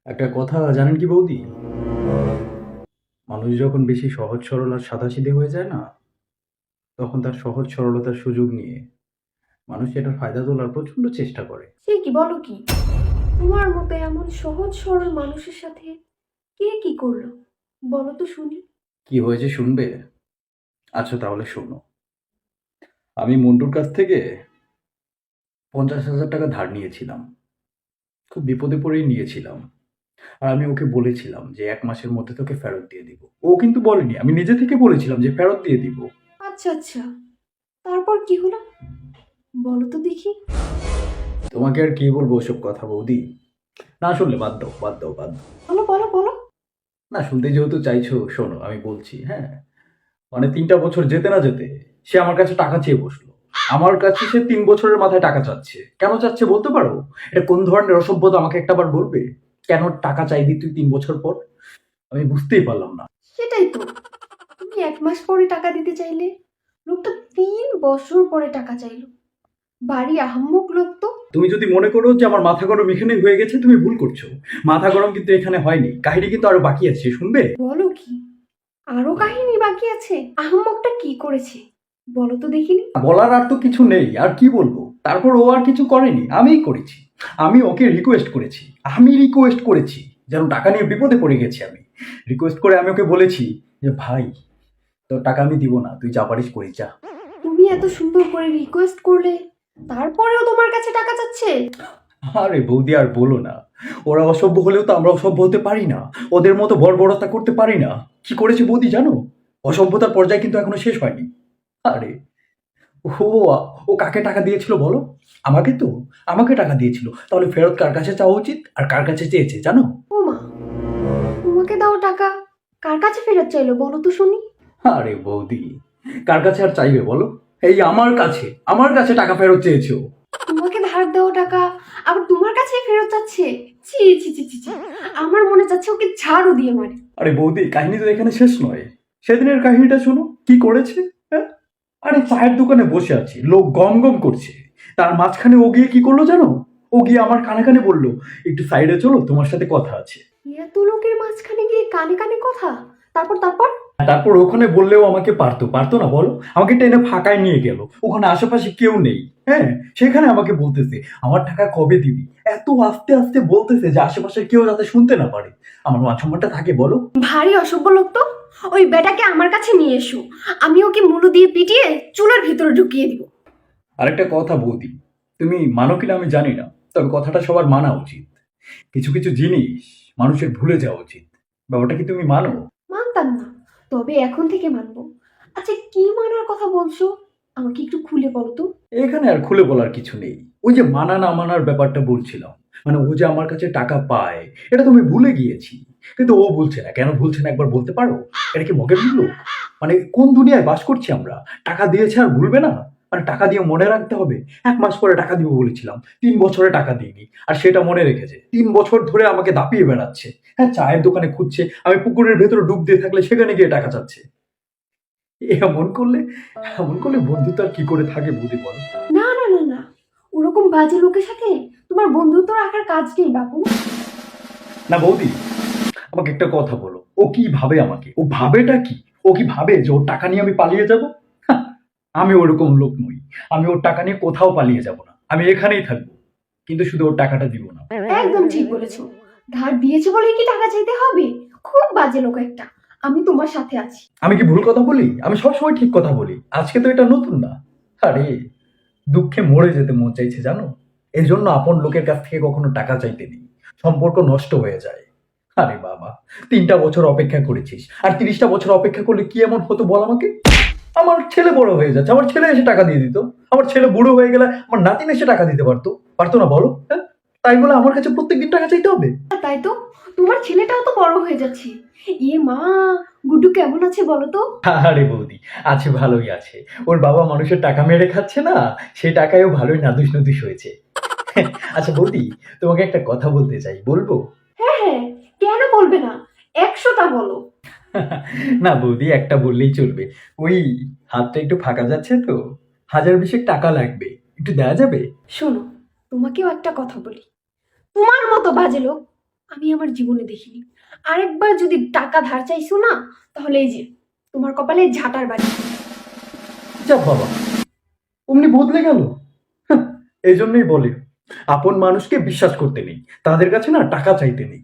একটা কথা জানেন কি বৌদি? মানুষ যখন বেশি সহজ সরল আর সাদাসিধে হয়ে যায় না, তখন তার সহজ সরলতার সুযোগ নিয়ে মানুষ এটার ফায়দা তোলার প্রচণ্ড চেষ্টা করে। সে কি বলো কি? তোমার মতো এমন সহজ সরল মানুষের সাথে কে কি করলো বলো তো শুনি। কি হয়েছে শুনবে? আচ্ছা তাহলে শোনো। আমি মন্টুর কাছ থেকে ৫০,০০০ টাকা ধার নিয়েছিলাম। খুব বিপদে পড়েই নিয়েছিলাম। আর আমি ওকে বলেছিলাম যে ১ মাসের মধ্যে তোকে ফেরত দিয়ে দিব। ও কিন্তু বলেনি। আমি নিজে থেকে বলেছিলাম যে ফেরত দিয়ে দিব। আচ্ছা আচ্ছা, তারপর কি হলো বলো তো দেখি। তোমাকে আর কি বলবো ওসব কথা বৌদি? না শুনলে বাদ দাও, বাদ দাও, বাদ দাও। বলো বলো বলো। না শুনতে যেহেতু চাইছো শোনো আমি বলছি, হ্যাঁ? মানে ৩টা বছর যেতে না যেতে সে আমার কাছে টাকা চেয়ে বসলো। আমার কাছে সে ৩ বছরের মাথায় টাকা চাচ্ছে। কেন চাচ্ছে বলতে পারো? এটা কোন ধরনের অসভ্যতা আমাকে একটাবার বলবে? কেন টাকা চাইবি তুই ৩ বছর পর? আমি বুঝতেই পারলাম না। সেটাই তো, তুমি 1 মাস পরে টাকা দিতে চাইলে, লোকটা 3 বছর পরে টাকা চাইলো। বাড়ি আহাম্মক লোক তো। তুমি যদি মনে করো যে আমার মাথা গরম এখানেই হয়ে গেছে তুমি ভুল করছো। মাথা গরম কিন্তু এখানে হয়নি। কাহিনী কিন্তু আরো বাকি আছে, শুনবে? বলো কি, আরো কাহিনী বাকি আছে? আহাম্মকটা কি করেছে বলো তো দেখিনি। বলার আর তো কিছু নেই, আর কি বলবো? তারপর ও আর কিছু করেনি, আমিই করেছি। আমি ওকে রিকোয়েস্ট করেছি। আমি রিকোয়েস্ট করেছি যেন টাকা নিয়ে বিপদে পড়ে গেছি আমি। রিকোয়েস্ট করে আমি ওকে বলেছি যে ভাই তোর টাকা আমি দিব না, তুই যা পারিস করিস যা। তুমি এত সুন্দর করে রিকোয়েস্ট করলে, তারপরেও তোমার কাছে টাকা চাচ্ছে? আরে বৌদি আর বলো না। ওরা অসভ্য হলেও তো আমরা অসভ্য হতে পারি না। ওদের মতো বর্বরতা করতে পারি না। কি করেছে বৌদি জানো? অসভ্যতার পর্যায়ে কিন্তু এখনো শেষ হয়নি। আরে ও ও কাকে টাকা দিয়েছিল বলো? আমাকে তো। আমাকে টাকা দিয়েছিল। তাহলে ফেরত কার কাছে চাওয়া উচিত আর কার কাছে চেয়েছে জানো? ও মা, তোমাকে দাও টাকা কার কাছে ফেরত চাইলো বলো তো শুনি। আরে বৌদি, কার কাছে আর চাইবে বলো? এই আমার কাছে টাকা ফেরত চেয়েছে ও। তোমাকে ধার দেওয়া টাকা আবার তোমার কাছেই ফেরত চাচ্ছে? ছি ছি ছি ছি ছি। আমার মনে চাচ্ছে ওকে ঝাড়ু দিয়ে মারে। আরে বৌদি, কাহিনী তো এখানে শেষ নয়। সেদিনের কাহিনীটা শোনো কি করেছে। হ্যাঁ? আরে চায়ের দোকানে বসে আছি, লোক গম গম করছে। তার মাঝখানে ও গিয়ে কি করলো জানো? ও গিয়ে আমার কানে কানে বললো, একটু সাইডে চলো, তোমার সাথে কথা আছে। এত লোকের মাঝখানে গিয়ে কানে কানে কথা? তারপর তারপর? তারপর ওখানে বললেও আমাকে পারতো না বলো? আমাকে টেনে ফাঁকায় নিয়ে গেল। ওখানে আশেপাশে কেউ নেই। হ্যাঁ, সেখানে আমাকে বলতেছে আমার টাকা কবে দিবি। এত আস্তে আস্তে বলতেছে যে আশেপাশে কেউ যাতে শুনতে না পারে। আমার মান সম্মানটা থাকে বলো? ভারী অসভ্য লোক তো। ওই বেটাকে আমার কাছে নিয়ে এসো, আমি ওকে মুলো দিয়ে পিটিয়ে চুলার ভিতরে ঢুকিয়ে দিব। আরেকটা কথা বৌদি, তুমি মানো কিনা আমি জানি না, তবে কথাটা সবার মানা উচিত। কিছু কিছু জিনিস মানুষের ভুলে যাওয়া উচিত। ব্যাপারটা কি তুমি মানো? মানতাম না, তবে এখন থেকে মানবো। আচ্ছা, কি মানার কথা বলছো আমাকে একটু খুলে বলো তো। এখানে আর খুলে বলার কিছু নেই। ওই যে মানা না মানার ব্যাপারটা বলছিলাম। মানে ও যে আমার কাছে টাকা পায় এটা তো আমি ভুলে গিয়েছি। কিন্তু ও বলছে না, কেন বলছে না একবার বলতে পারো? এটা কি মগের লোক? মানে কোন দুনিয়ায় বাস করছি আমরা? টাকা দিয়েছে আর ভুলবে না? মানে টাকা দিয়ে মনে রাখতে হবে? ১ মাস পরে টাকা দিব বলেছিলাম, ৩ বছরে টাকা দিইনি আর সেটা মনে রেখেছে। ৩ বছর ধরে আমাকে দাপিয়ে বেড়াচ্ছে। হ্যাঁ, চায়ের দোকানে খুঁজছে, আমি পুকুরের ভেতরে ডুব দিয়ে থাকলে সেখানে গিয়ে টাকা চাচ্ছে। এমন করলে এমন করলে বন্ধুত্ব আর কি করে থাকে বৌদি বলো? না না না না, ওরকম বাজে লোকের সাথে তোমার বন্ধুত্ব রাখার কাজ নেই বাবু। না বৌদি, আমাকে একটা কথা বলো, ও কি ভাবে আমাকে? ও ভাবেটা কি? ও কি ভাবে যে ওর টাকা নিয়ে আমি পালিয়ে যাব? আমি ওরকম লোক নই। আমি ওর টাকা নিয়ে কোথাও পালিয়ে যাব না, আমি এখানেই থাকবো। কিন্তু শুধু ওর টাকাটা দিব না। একদম ঠিক বলেছো। ধার দিয়েছে বলে কি টাকা চাইতে হবে? খুব বাজে লোক একটা। আমি তোমার সাথে আছি। আমি কি ভুল কথা বলি? আমি সবসময় ঠিক কথা বলি, আজকে তো এটা নতুন না। আরে দুঃখে মরে যেতে মন চাইছে জানো? এই জন্য আপন লোকের কাছ থেকে কখনো টাকা চাইতে নেই। সম্পর্ক নষ্ট হয়ে যায়। আরে বাবা, ৩টা বছর অপেক্ষা করেছিস আর ৩০টা বছর অপেক্ষা করলে কি এমন হতো বল আমাকে? আমার ছেলে বড় হয়ে যাচ্ছে, আমার ছেলে এসে টাকা দিয়ে দিত। আমার ছেলে বুড়ো হয়ে গেলে আমার নাতিন এসে টাকা দিতে পারতো। পারতো না বলো? হ্যাঁ, তাই বলে আমার কাছে প্রত্যেকদিন টাকা চাইতে হবে? তাই তো, তোমার ছেলেটাও তো বড় হয়ে যাচ্ছে। ইয়ে মা, গুড্ডু কেমন আছে বলো তো। আরে বৌদি, আছে, ভালোই আছে। ওর বাবা মানুষের টাকা মেরে খাচ্ছে না, সেই টাকায়ও ভালোই নাদুস নুদুস হয়েছে। আচ্ছা বৌদি, তোমাকে একটা কথা বলতে চাই, বলবো? হ্যাঁ হ্যাঁ, কেন বলবে না, 100টা বলো। না বৌদি, একটা বললেই চলবে। ওই হাতটা একটু ফাঁকা যাচ্ছে তো, ১,০০০ টাকা লাগবে, একটু দেওয়া যাবে? শোনো, তোমাকেও একটা কথা বলি। তোমার মতো বাজে লোক আমি আমার জীবনে দেখিনি। আরেকবার যদি টাকা ধার চাইছো না, তাহলে এই যে তোমার কপালে ঝাঁটার বাড়ি। যা বাবা, অমনি বদলে গেল। এই জন্যই বলে আপন মানুষকে বিশ্বাস করতে নেই, তাদের কাছে না টাকা চাইতে নেই।